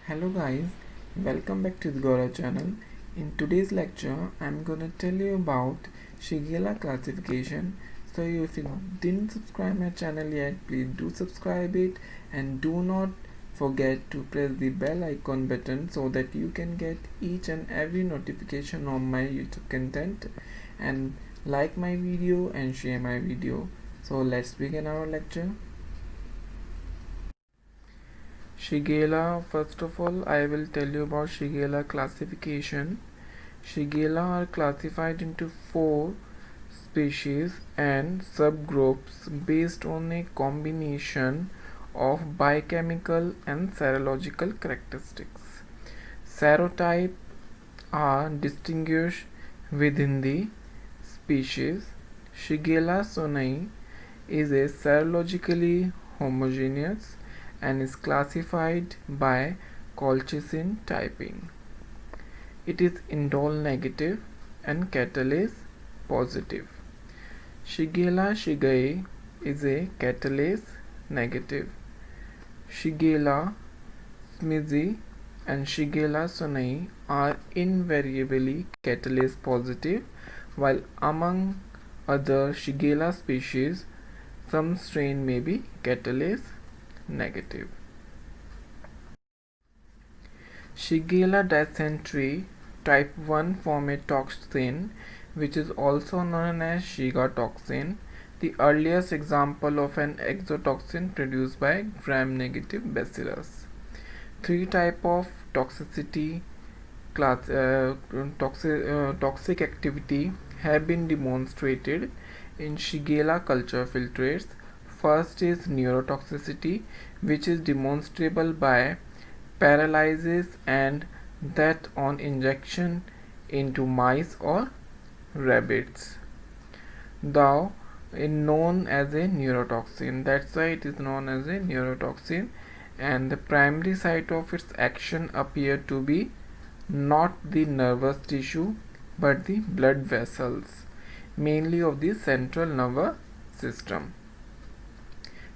Hello guys, welcome back to the Gaurav channel. In today's lecture, I'm gonna tell you about Shigella Classification. So if you didn't subscribe my channel yet, please do subscribe it and do not forget to press the bell icon button so that you can get each and every notification on my YouTube content, and like my video and share my video. So let's begin our lecture. Shigella, first of all, I will tell you about Shigella classification. Shigella are classified into 4 species and subgroups based on a combination of biochemical and serological characteristics. Serotype are distinguished within the species. Shigella Sonay is a serologically homogeneous and is classified by colchicine typing. It is indole negative and catalase positive. Shigella Shigae is a catalase negative. Shigella Smidzi and Shigella Sonay are invariably catalase positive, while among other Shigella species, some strain may be catalase negative. Shigella dysentery type 1 form a toxin which is also known as Shiga toxin, the earliest example of an exotoxin produced by gram-negative bacillus. 3 type of toxicity toxic activity have been demonstrated in Shigella culture filtrates. First is neurotoxicity, which is demonstrable by paralysis and death on injection into mice or rabbits. Though known as a neurotoxin, that's why it is known as a neurotoxin, and the primary site of its action appear to be not the nervous tissue but the blood vessels, mainly of the central nervous system,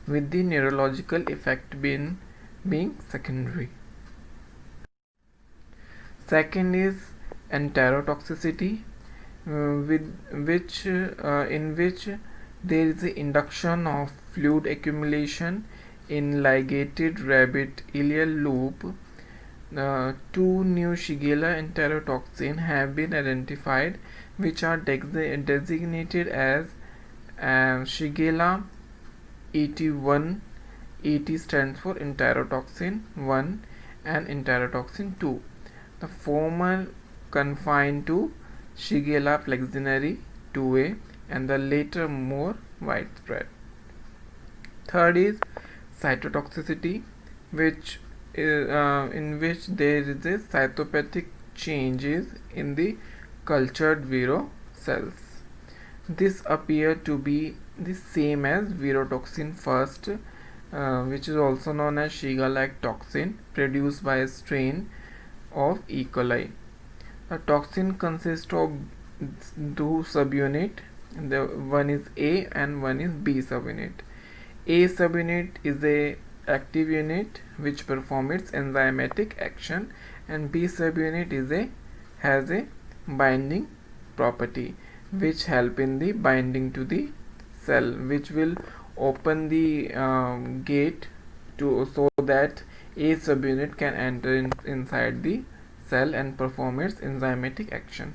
with the neurological effect being secondary. Second is enterotoxicity, in which there is the induction of fluid accumulation in ligated rabbit ileal loop. 2 new Shigella enterotoxin have been identified, which are designated as Shigella 81. 80 stands for enterotoxin 1 and enterotoxin 2. The former confined to Shigella Flexionary 2A and the later more widespread. Third is cytotoxicity, which is, in which there is a cytopathic changes in the cultured viro cells. This appear to be the same as virotoxin first, which is also known as Shigella toxin, produced by a strain of E. coli. The toxin consists of 2 subunit. The one is A and one is B subunit. A subunit is a active unit which performs its enzymatic action, and B subunit has a binding property which help in the binding to the cell, which will open the gate so that A subunit can enter inside the cell and perform its enzymatic action.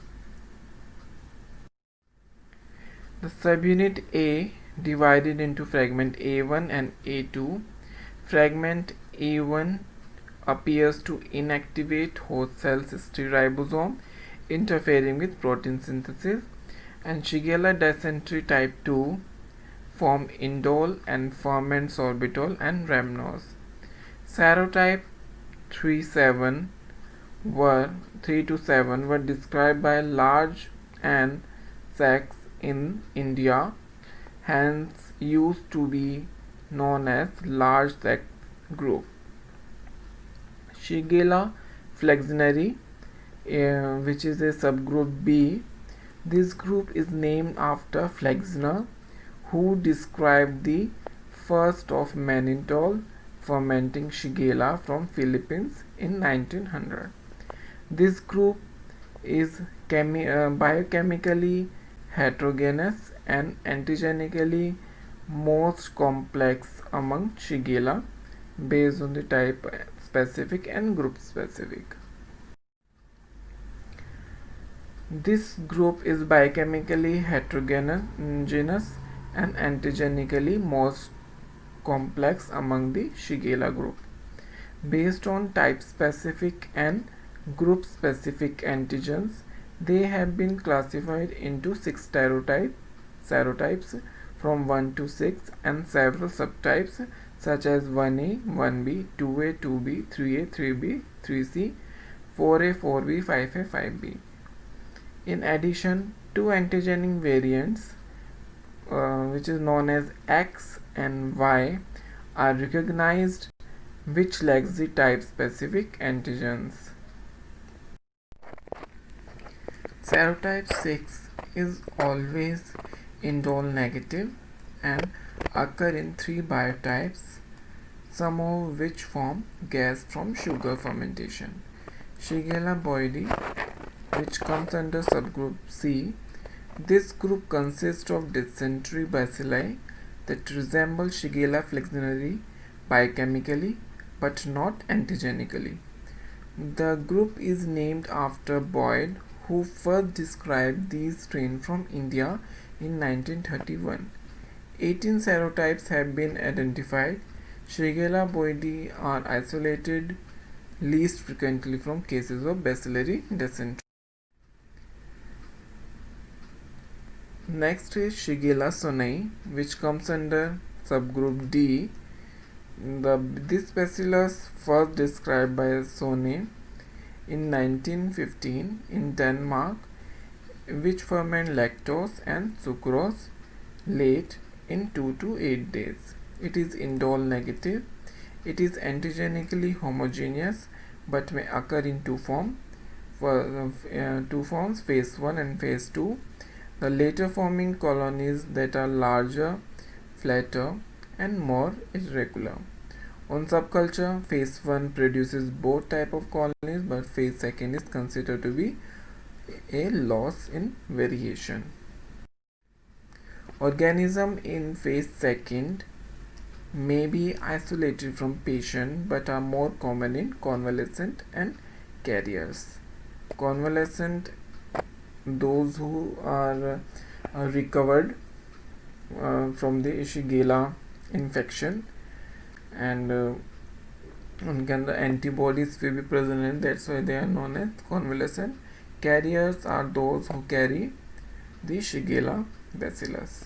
The subunit A divided into fragment A1 and A2. Fragment A1 appears to inactivate host cell ribosome, interfering with protein synthesis, and Shigella dysentery type 2 form indole and ferment sorbitol and rhamnose. Serotype 3 to 7 were described by large and Sachs in India, hence used to be known as large Sachs group. Shigella Flexionary, which is a subgroup B. This group is named after Flexioner, who described the first of mannitol fermenting Shigella from Philippines in 1900. This group is biochemically heterogeneous and antigenically most complex among Shigella based on the type specific and group specific. This group is biochemically heterogeneous and antigenically most complex among the Shigella group. Based on type specific and group specific antigens, they have been classified into 6 serotypes from 1 to 6 and several subtypes such as 1A, 1B, 2A, 2B, 3A, 3B, 3C, 4A, 4B, 5A, 5B. In addition, two antigenic variants, which is known as X and Y, are recognized, which lacks the type-specific antigens. Serotype 6 is always indole negative and occur in 3 biotypes, some of which form gas from sugar fermentation. Shigella boydii, which comes under subgroup C. This group consists of dysentery bacilli that resemble Shigella Flexionary biochemically but not antigenically. The group is named after Boyd, who first described these strains from India in 1931. 18 serotypes have been identified. Shigella boydii are isolated least frequently from cases of bacillary dysentery. Next is Shigella Sonay, which comes under subgroup D. This bacillus first described by Sonay in 1915 in Denmark, which ferment lactose and sucrose late in 2 to 8 days. It is indole negative. It is antigenically homogeneous but may occur in two forms, phase 1 and phase 2. The later forming colonies that are larger, flatter and more irregular. On subculture, phase 1 produces both type of colonies, but phase 2 is considered to be a loss in variation. Organisms in phase 2 may be isolated from patient but are more common in convalescent and carriers. Convalescent, those who are recovered from the Shigella infection, and the antibodies will be present, and that's why they are known as convalescent. Carriers are those who carry the Shigella bacillus.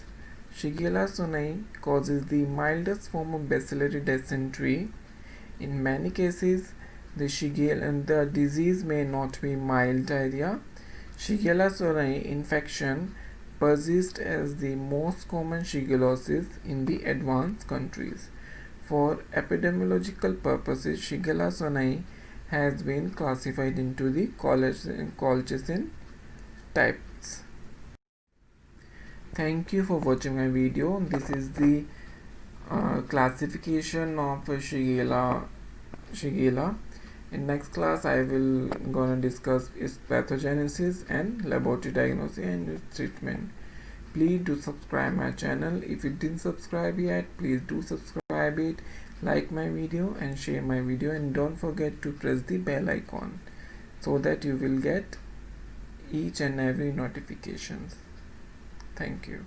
Shigella Sonay causes the mildest form of bacillary dysentery. In many cases, the disease may not be mild diarrhea. Shigella Sonay infection persists as the most common shigellosis in the advanced countries. For epidemiological purposes, Shigella Sonay has been classified into the Colchicine types. Thank you for watching my video. This is the classification of Shigella. In next class, I will gonna discuss its pathogenesis and laboratory diagnosis and its treatment. Please do subscribe my channel. If you didn't subscribe yet, please do subscribe it, like my video and share my video, and don't forget to press the bell icon so that you will get each and every notifications. Thank you.